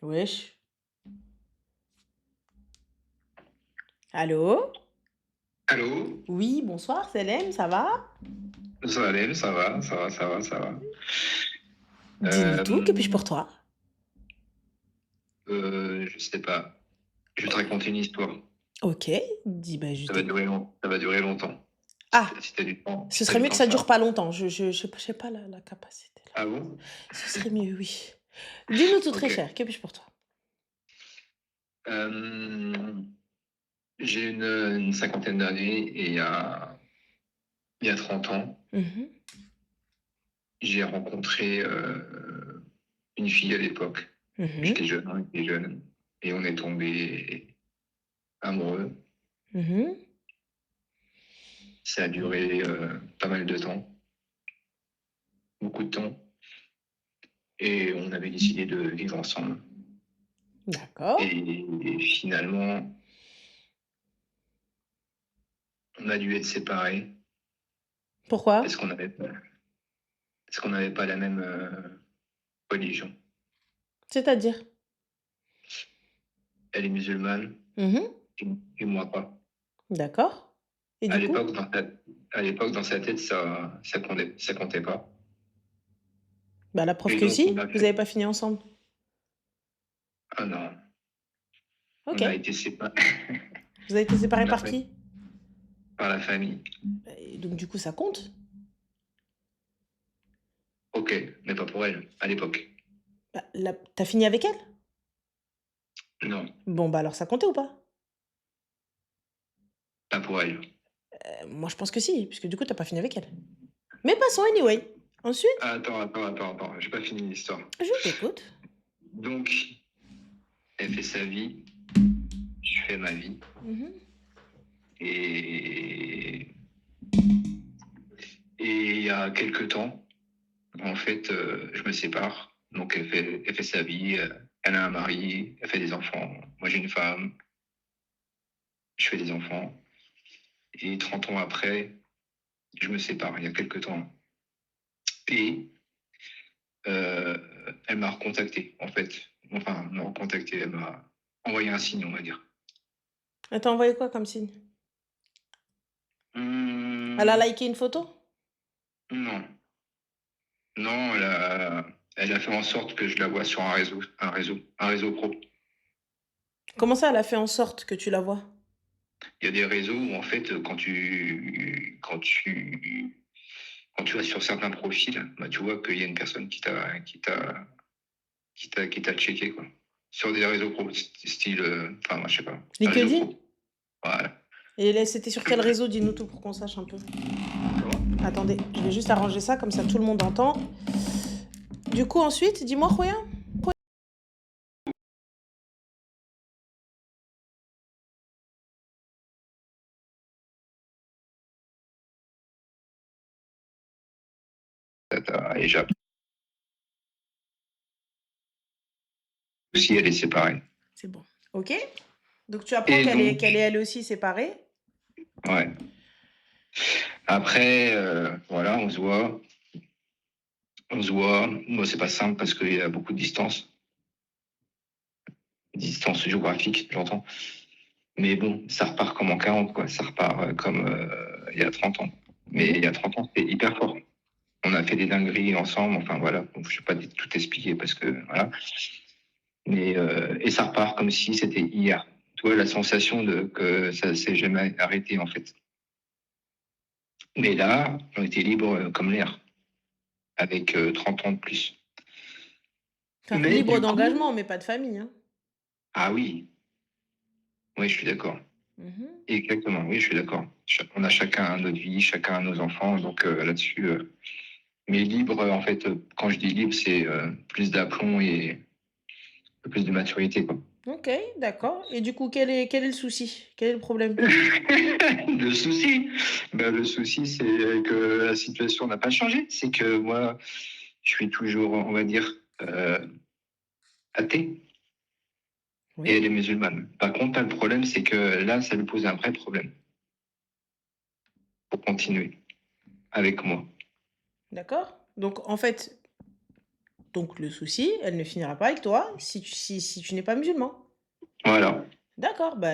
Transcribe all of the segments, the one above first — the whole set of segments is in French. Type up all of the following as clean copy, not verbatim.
Wesh. Allô? Allô? Oui, bonsoir, Selem, ça va? Salam, ça va, ça va, ça va, ça va. Dis-nous tout, que puis-je Euh, pour toi? je sais pas. Je vais te raconter une histoire. Ok, dis, bah, je t'écoute. Ça va durer longtemps. Ah, Si t'as du temps, ce si t'as serait du mieux que temps, ça ça dure va. pas longtemps. Je sais pas la capacité là. Ah bon? Ce serait mieux, oui. Dis-nous tout très Ok. cher, que puis-je pour toi? Euh, j'ai une cinquantaine d'années et il y a 30 ans, Mhm, j'ai rencontré une fille à l'époque. mhm, J'étais jeune, on était jeune, et on est tombé amoureux. mhm. Ça a duré pas mal de temps, beaucoup de temps. Et on avait décidé de vivre ensemble. D'accord. Et finalement, on a dû être séparés parce Pourquoi? qu'on n'avait pas la même religion. C'est-à-dire? Elle est musulmane Mhm, et moi pas. d'accord. Et À du l'époque, coup? dans sa tête, ça comptait pas. Bah, la preuve Et que donc, on si, a vous avez fait, pas fini ensemble. ah non, Ok. on a été séparés Vous avez été séparés on a par fait qui? par la famille. Et donc, du coup, ça compte? Ok, mais pas pour elle, à l'époque. Bah, t'as fini avec elle? Non, Bon, bah, alors ça comptait ou pas? pas pour elle. Moi, je pense que si, puisque du coup, t'as pas fini avec elle. Mais passons anyway. Ensuite, Ah, attends, j'ai pas fini l'histoire. je t'écoute. Donc, elle fait sa vie, je fais ma vie. Mhm. Et, et il y a quelques temps, en fait, je me sépare. Donc, elle fait sa vie, elle a un mari, elle fait des enfants. Moi, j'ai une femme, je fais des enfants. Et 30 ans après, je me sépare, il y a quelques temps. Et euh, elle m'a recontacté, en fait. Enfin, m'a recontacté, elle m'a envoyé un signe, on va dire. Elle t'a envoyé quoi comme signe? Elle a Hum, liké une photo? non, non, elle a fait en sorte que je la vois sur un réseau pro. Comment ça, elle a fait en sorte que tu la vois? Il y a des réseaux où, en fait, quand tu vas sur certains profils, bah, tu vois qu'il y a une personne qui t'a checké, quoi. Sur des réseaux pro, style, enfin, moi, je sais pas, un réseau LinkedIn? pro. Voilà. Et c'était sur quel réseau? Dis-nous tout pour qu'on sache un peu. Attendez, je vais juste arranger ça, comme ça tout le monde entend. Du coup, ensuite, dis-moi, Roya. Et j'ai appris aussi, elle est séparée. C'est bon. Ok. Donc, tu apprends Et qu'elle est, donc, qu'elle est elle aussi séparée. ouais. Après, voilà, on se voit. On se voit. Moi, c'est pas simple parce qu'il y a beaucoup de distance géographique, j'entends. Mais bon, ça repart comme en 40, quoi. Ça repart comme il y a 30 ans. Mais il y Mhm. a 30 ans, c'était hyper fort. On a fait des dingueries ensemble, enfin voilà. Donc, je ne vais pas tout expliquer parce que voilà. Mais, et ça repart comme si c'était hier. Tu vois, la sensation que ça s'est jamais arrêté, en fait. Mais là, on était libre comme l'air, avec 30 ans de plus. Enfin, Mais libre du d'engagement, coup, mais pas de famille, hein. ah oui, oui, je suis d'accord. Mhm. Exactement, oui, je suis d'accord. On a chacun notre vie, chacun nos enfants, donc là-dessus. Mais libre, en fait, quand je dis libre, c'est plus d'aplomb et plus de maturité, quoi. Ok, d'accord. Et du coup, quel est le souci? Quel est le problème? Le souci, le souci, c'est que la situation n'a pas changé. C'est que moi, je suis toujours, on va dire, athée et elle est Oui, musulmane. Par contre, le problème, c'est que là, ça lui pose un vrai problème pour continuer avec moi. d'accord. Donc, en fait, Donc le souci, elle ne finira pas avec toi si tu n'es pas musulman. Voilà. D'accord, bah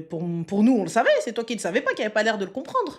pour nous, on le savait, c'est toi qui ne le savais pas, qui n'avait pas l'air de le comprendre.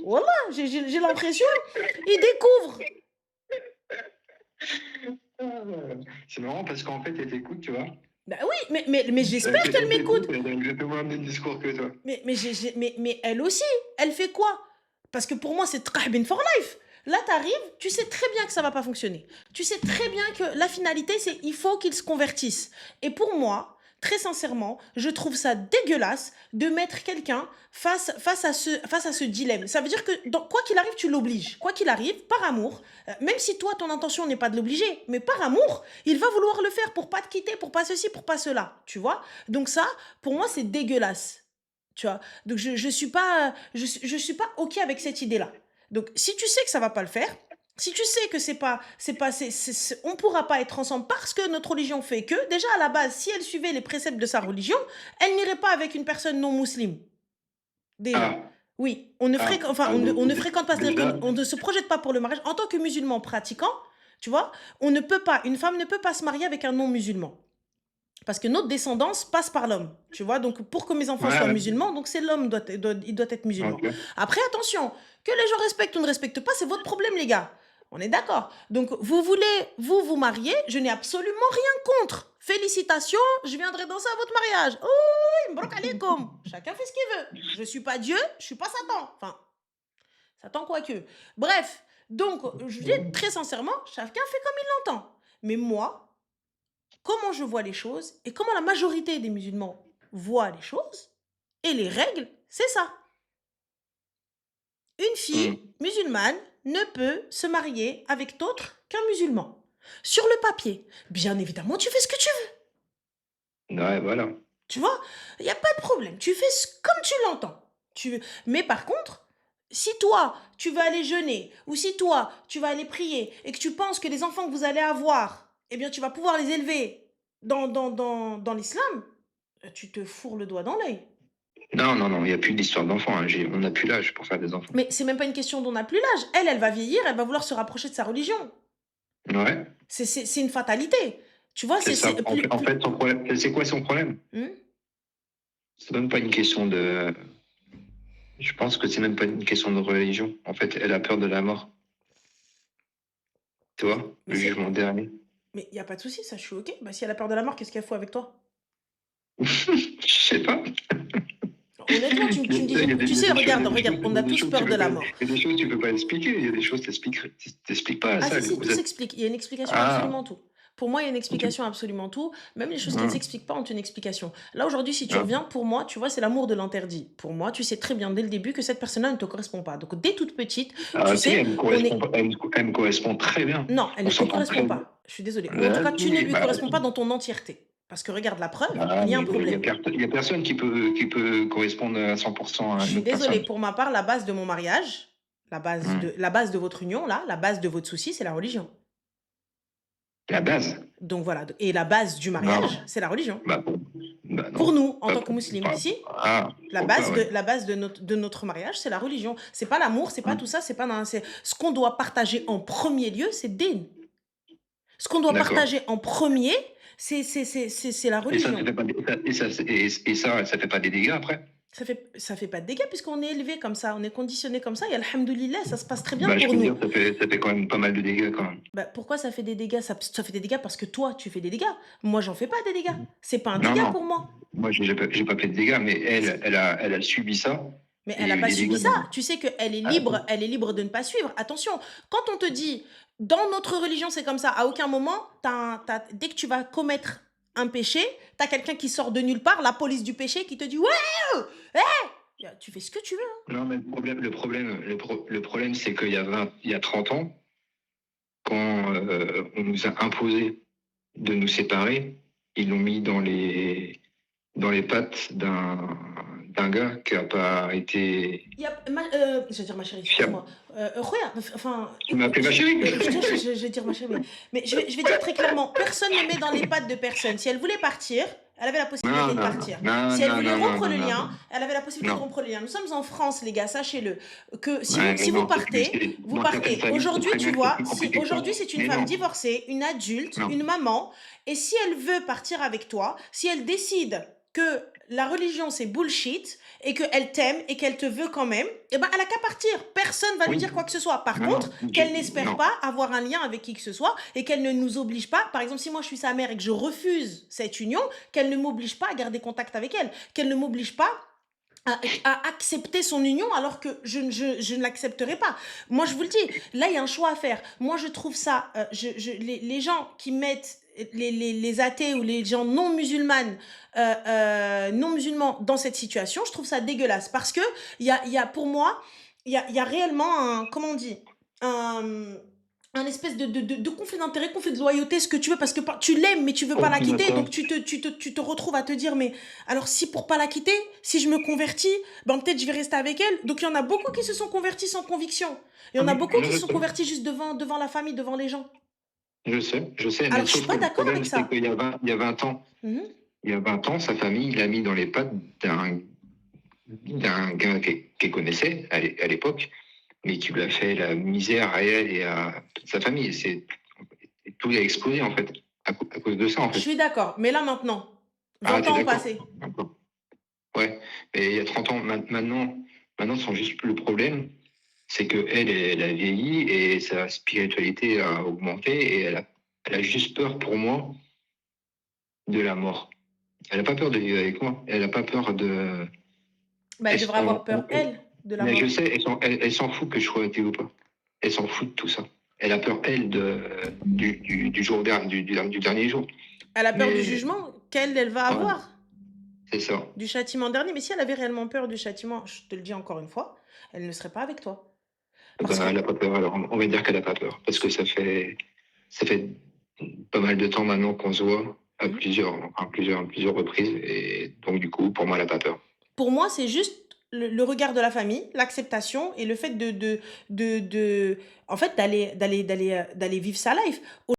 Voilà, j'ai l'impression, il découvre. C'est marrant parce qu'en fait, elle t'écoute, tu vois. Bah oui, mais j'espère qu'elle m'écoute. Elle a exactement le même discours que toi. Mais elle aussi, elle fait quoi? Parce que pour moi, c'est Trahbin for life. Là, t'arrives, tu sais très bien que ça va pas fonctionner. Tu sais très bien que la finalité, c'est il faut qu'ils se convertissent. Et pour moi, très sincèrement, je trouve ça dégueulasse de mettre quelqu'un face à ce dilemme. Ça veut dire que quoi qu'il arrive, tu l'obliges. Quoi qu'il arrive, par amour, même si toi, ton intention n'est pas de l'obliger, mais par amour, il va vouloir le faire pour pas te quitter, pour pas ceci, pour pas cela. Tu vois? Donc ça, pour moi, c'est dégueulasse. Tu vois? Donc je suis pas OK avec cette idée-là. Donc si tu sais que ça va pas le faire, si tu sais que on pourra pas être ensemble parce que notre religion fait que, déjà à la base, si elle suivait les préceptes de sa religion, elle n'irait pas avec une personne non musulmane. Déjà. Ah, Oui, on ne fréquente pas, c'est-à-dire déjà, qu'on ne se projette pas pour le mariage. En tant que musulman pratiquant, tu vois, une femme ne peut pas se marier avec un non-musulman. Parce que notre descendance passe par l'homme, tu vois. Donc, pour que mes enfants soient ouais, musulmans, donc c'est l'homme, il doit être musulman. ok. Après, attention, que les gens respectent ou ne respectent pas, c'est votre problème, les gars. On est d'accord. Donc, vous voulez, vous marier, je n'ai absolument rien contre. Félicitations, je viendrai danser à votre mariage. Oui, mbrok alaikum. Chacun fait ce qu'il veut. Je suis pas Dieu, je suis pas Satan. Enfin, Satan quoique. Bref, donc, je dis très sincèrement, chacun fait comme il l'entend. Mais moi, comment je vois les choses et comment la majorité des musulmans voient les choses et les règles, c'est ça. Une fille musulmane ne peut se marier avec d'autre qu'un musulman. Sur le papier, bien évidemment, tu fais ce que tu veux. Ouais, voilà. Tu vois, il n'y a pas de problème. Tu fais comme tu l'entends. Mais par contre, si toi, tu vas aller jeûner, ou si toi, tu vas aller prier, et que tu penses que les enfants que vous allez avoir, eh bien, tu vas pouvoir les élever dans l'islam, tu te fourres le doigt dans l'œil. Non, il n'y a plus d'histoire d'enfant. Hein. On n'a plus l'âge pour faire des enfants. Mais c'est même pas une question d'on n'a plus l'âge. Elle va vieillir, elle va vouloir se rapprocher de sa religion. Ouais. C'est une fatalité. Tu vois, C'est ça. En fait, son problème, c'est quoi son problème? C'est même pas une question de. Je pense que c'est même pas une question de religion. En fait, elle a peur de la mort. Tu vois, le jugement dernier. Mais il n'y a pas de souci, ça, je suis OK. Bah, si elle a peur de la mort, qu'est-ce qu'elle fout avec toi? Je sais pas. Honnêtement, tu me dis, tu sais, regarde, on a tous peur de la mort. Il y a des choses que tu peux pas expliquer, il y a des choses que tu n'expliques pas. Ah si, tout s'explique. Il y a une explication à absolument tout. Pour moi, il y a une explication à absolument tout. Même les choses qui ne s'expliquent pas ont une explication. Là, aujourd'hui, si tu reviens, pour moi, tu vois, c'est l'amour de l'interdit. Pour moi, tu sais très bien dès le début que cette personne-là ne te correspond pas. Donc, dès toute petite, tu sais... Elle me correspond très bien. Non, elle ne te correspond pas. Je suis désolée. En tout cas, tu ne lui corresponds pas dans ton entièreté. Parce que regarde la preuve, il y a un problème. Il y a personne qui peut correspondre à 100% à une autre personne. Je suis désolée. Pour ma part, la base de mon mariage, la base de votre union, là, la base de votre souci, c'est la religion. La base. Donc voilà. Et la base du mariage, c'est la religion. Pour nous, en tant que musulmans ici, la base de notre mariage, c'est la religion. C'est pas l'amour, c'est pas tout ça, c'est ce qu'on doit partager en premier lieu, c'est din. Ce qu'on doit partager en premier, c'est la religion. Et ça fait pas des dégâts après? Ça fait pas de dégâts puisqu'on est élevé comme ça, on est conditionné comme ça et alhamdoulilah, ça se passe très bien pour nous. Ça fait quand même pas mal de dégâts quand même. Pourquoi ça fait des dégâts? Ça fait des dégâts parce que toi, tu fais des dégâts. Moi, j'en fais pas des dégâts. C'est pas un dégât pour moi. Moi, j'ai pas fait de dégâts, mais elle a subi ça. Mais elle n'a pas subi ça. Tu sais qu'elle est libre, elle est libre de ne pas suivre. Attention, quand on te dit, dans notre religion, c'est comme ça, à aucun moment, dès que tu vas commettre un péché, t'as quelqu'un qui sort de nulle part, la police du péché, qui te dit ouais, tu fais ce que tu veux. Hein. Non, mais le problème, c'est qu'il y a 30 ans, quand on nous a imposé de nous séparer, ils l'ont mis dans les pattes d'un gars qui n'a pas été. Je vais dire ma chérie, excuse-moi. Tu m'as appelé ma chérie. Je vais dire ma chérie. Mais je vais dire très clairement, personne ne met dans les pattes de personne. Si elle voulait partir, Elle avait la Non, possibilité de non, non, partir. non, Si elle non, voulait non, non, rompre non, le non, lien, non. elle avait la possibilité de Non. rompre le lien. Nous sommes en France, les gars, sachez-le. Que Ouais, si mais vous non, parce que partez, c'est vous dans certaines partez. familles, c'est Aujourd'hui, très tu bien que c'est vois, plus si compliqué que ça. aujourd'hui c'est une Mais femme non, divorcée, une adulte, non. une maman, et si elle veut partir avec toi, si elle décide que la religion c'est bullshit et qu'elle t'aime et qu'elle te veut quand même, eh ben elle a qu'à partir. Personne va lui Oui, dire quoi que ce soit. Par non, contre, non, qu'elle n'espère non. pas avoir un lien avec qui que ce soit et qu'elle ne nous oblige pas. Par exemple, si moi je suis sa mère et que je refuse cette union, qu'elle ne m'oblige pas à garder contact avec elle, qu'elle ne m'oblige pas à accepter son union alors que je ne l'accepterai pas. Moi, je vous le dis, là, il y a un choix à faire. Moi, je trouve ça, les gens qui mettent les athées ou les gens non musulmans dans cette situation, je trouve ça dégueulasse parce que il y a pour moi, il y a réellement un, comment on dit, un, un espèce de conflit d'intérêt, conflit de loyauté, ce que tu veux, parce que tu l'aimes, mais tu veux pas la Conflit quitter, d'intérêt. donc tu te retrouves à te dire, mais alors si pour pas la quitter, si je me convertis, ben peut-être je vais rester avec elle. Donc il y en a beaucoup qui se sont convertis sans conviction. Il y en a Oui, beaucoup qui je se sont sais. convertis juste devant la famille, devant les gens. Je sais, mais Alors je suis sauf que pas le d'accord problème, avec c'est ça. qu'il y a 20 ans, Mhm. il y a 20 ans, sa famille, il l'a mis dans les pattes d'un gars qu'elle connaissait à l'époque, mais qui lui a fait la misère à elle et à toute sa famille. Et tout a explosé, en fait, à cause de ça, en Je fait. suis d'accord. Mais là maintenant, Ah, 20 t'es ans ont d'accord? passé. D'accord. Ouais. Mais il y a 30 ans, maintenant, c'est juste le problème, c'est elle a vieilli et sa spiritualité a augmenté et elle a juste peur pour moi de la mort. Elle n'a pas peur de vivre avec moi. Elle n'a pas peur de. Bah, elle devrait avoir peur, elle, de la Mais je mort. sais, elle s'en fout que je sois athée ou pas. Elle s'en fout de tout ça. Elle a peur, elle, du jour dernier, du dernier jour. Elle a peur du Mais jugement elle va voilà, avoir. c'est ça. Du châtiment dernier. Mais si elle avait réellement peur du châtiment, je te le dis encore une fois, elle ne serait pas avec toi. Parce Ben, que elle n'a pas peur. Alors, on va dire qu'elle n'a pas peur. Parce que ça fait pas mal de temps maintenant qu'on se voit Mhm. à plusieurs reprises. Et donc, du coup, pour moi, elle n'a pas peur. Pour moi, c'est juste le regard de la famille, l'acceptation et le fait en fait, d'aller vivre sa life.